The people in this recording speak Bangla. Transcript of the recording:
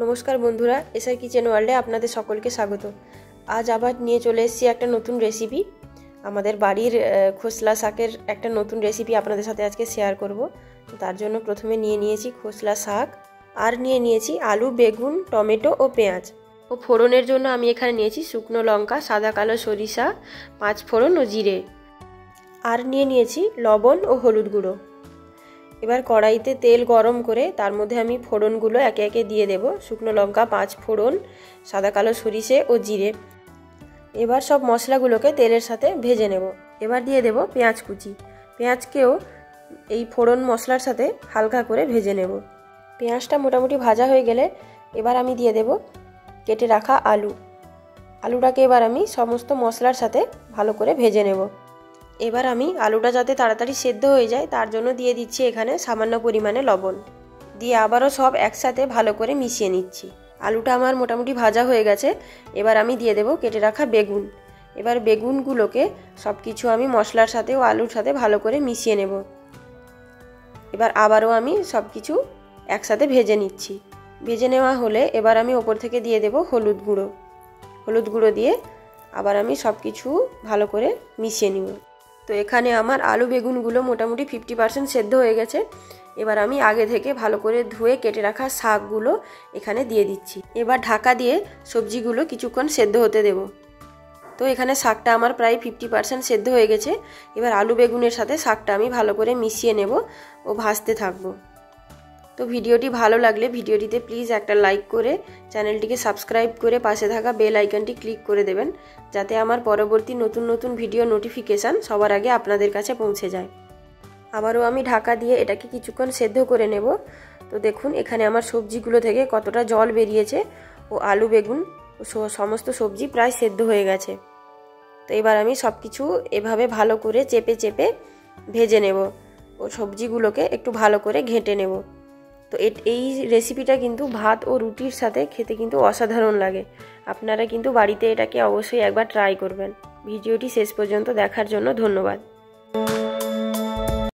নমস্কার বন্ধুরা, এসআর কিচেন ওয়ার্ল্ডে আপনাদের সকলকে স্বাগত। আজ আবার নিয়ে চলে এসেছি একটা নতুন রেসিপি। আমাদের বাড়ির খোসলা শাকের একটা নতুন রেসিপি আপনাদের সাথে আজকে শেয়ার করব। তো তার জন্য প্রথমে নিয়ে নিয়েছি খোসলা শাক, আর নিয়ে নিয়েছি আলু, বেগুন, টমেটো ও পেঁয়াজ। ও ফোড়নের জন্য আমি এখানে নিয়েছি শুকনো লঙ্কা, সাদা কালো সরিষা, 5 ফোড়ন ও জিরে। আর নিয়ে নিয়েছি লবণ ও হলুদ গুঁড়ো। এবার কড়াইতে তেল গরম করে তার মধ্যে আমি ফোড়নগুলো একে একে দিয়ে দেব। শুকনো লঙ্কা, 5 ফোড়ন, সাদা কালো সরিষে ও জিরে। এবার সব মশলাগুলোকে তেলের সাথে ভেজে নেব। এবার দিয়ে দেব পেঁয়াজ কুচি। পেঁয়াজকেও এই ফোড়ন মশলার সাথে হালকা করে ভেজে নেব। পেঁয়াজটা মোটামুটি ভাজা হয়ে গেলে এবার আমি দিয়ে দেব কেটে রাখা আলু। আলুটাকে এবার আমি সমস্ত মশলার সাথে ভালো করে ভেজে নেব। এবার আমি আলুটা যাতে তাড়াতাড়ি সেদ্ধ হয়ে যায় তার জন্য দিয়ে দিচ্ছি এখানে সামান্য পরিমাণে লবণ। দিয়ে আবারও সব একসাথে ভালো করে মিশিয়ে নিচ্ছি। আলুটা আমার মোটামুটি ভাজা হয়ে গেছে। এবার আমি দিয়ে দেব কেটে রাখা বেগুন। এবার বেগুনগুলোকে সব কিছু আমি মশলার সাথে ও আলুর সাথে ভালো করে মিশিয়ে নেব। এবার আবারও আমি সব কিছু একসাথে ভেজে নিচ্ছি। ভেজে নেওয়া হলে এবার আমি ওপর থেকে দিয়ে দেব হলুদ গুঁড়ো। হলুদ গুঁড়ো দিয়ে আবার আমি সব কিছু ভালো করে মিশিয়ে নিব। তো এখানে আমার আলু বেগুনগুলো মোটামুটি 50% সেদ্ধ হয়ে গেছে। এবার আমি আগে থেকে ভালো করে ধুয়ে কেটে রাখা শাকগুলো এখানে দিয়ে দিচ্ছি। এবার ঢাকা দিয়ে সবজিগুলো কিছুক্ষণ সেদ্ধ হতে দেব। তো এখানে শাকটা আমার প্রায় 50% সেদ্ধ হয়ে গেছে। এবার আলু বেগুনের সাথে শাকটা আমি ভালো করে মিশিয়ে নেব ও ভাজতে থাকবো। তো ভিডিওটি ভালো লাগলে ভিডিওটিতে প্লিজ একটা লাইক করে চ্যানেলটিকে সাবস্ক্রাইব করে পাশে থাকা বেল আইকনটি ক্লিক করে দেবেন, যাতে আমার পরবর্তী নতুন নতুন ভিডিও নোটিফিকেশান সবার আগে আপনাদের কাছে পৌঁছে যায়। আবারও আমি ঢাকা দিয়ে এটাকে কিছুক্ষণ সেদ্ধ করে নেব। তো দেখুন এখানে আমার সবজিগুলো থেকে কতটা জল বেরিয়েছে ও আলু বেগুন ও সমস্ত সবজি প্রায় সেদ্ধ হয়ে গেছে। তো এবার আমি সব কিছু এভাবে ভালো করে চেপে চেপে ভেজে নেব ও সবজিগুলোকে একটু ভালো করে ঘেঁটে নেব। তো এই রেসিপিটা কিন্তু ভাত ও রুটির সাথে খেতে কিন্তু অসাধারণ লাগে। আপনারা কিন্তু বাড়িতে এটাকে অবশ্যই একবার ট্রাই করবেন। ভিডিওটি শেষ পর্যন্ত দেখার জন্য ধন্যবাদ।